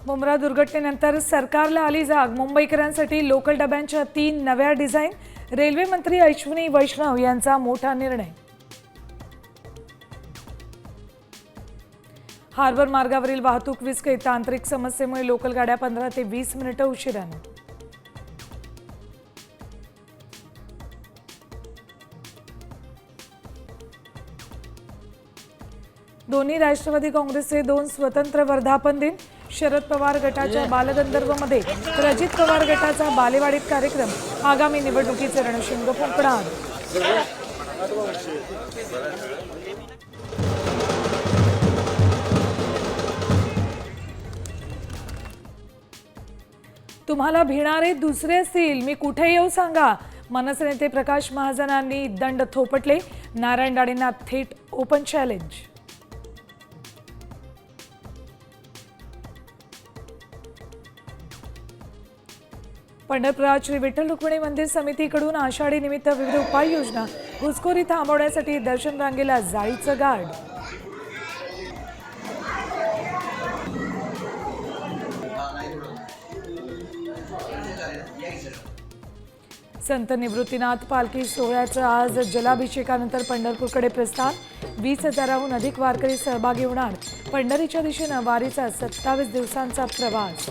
मुंब्रा दुर्घटनेनंतर सरकारला आली जाग। मुंबईकरांसाठी लोकल डब्यांच्या 3 नव्या डिझाईन। रेल्वे मंत्री अश्विनी वैष्णव यांचा मोठा निर्णय। हार्बर मार्गावरील वाहतूक विस्कळीत। तांत्रिक समस्येमुळे लोकल गाड्या 15 ते 20 मिनिटे उशिराने। दोन्ही राष्ट्रवादी काँग्रेसचे 2 स्वतंत्र वर्धापन दिन। शरद पवार गटाच्या बालगंधर्वमध्ये तर अजित पवार गटाचा बालेवाडीत कार्यक्रम। आगामी निवडणुकीचे रणशिंग फुंकणार। तुम्हाला भिणारे दुसरे असतील, मी कुठे येऊ सांगा। मनसे नेते प्रकाश महाजनांनी दंड थोपटले। नारायण राणेंना थेट ओपन चॅलेंज। पंढरपुरात श्री विठ्ठल रुक्मिणी मंदिर समितीकडून आषाढी निमित्त विविध उपाययोजना। घुसखोरी थांबवण्यासाठी दर्शन रांगेला जाळीचं गार्ड। संत निवृत्तीनाथ पालखी सोहळ्याचं आज जलाभिषेकानंतर पंढरपूरकडे प्रस्थान। 20,000हून अधिक वारकरी सहभागी होणार। पंढरीच्या दिशेनं वारीचा 27 दिवसांचा प्रवास।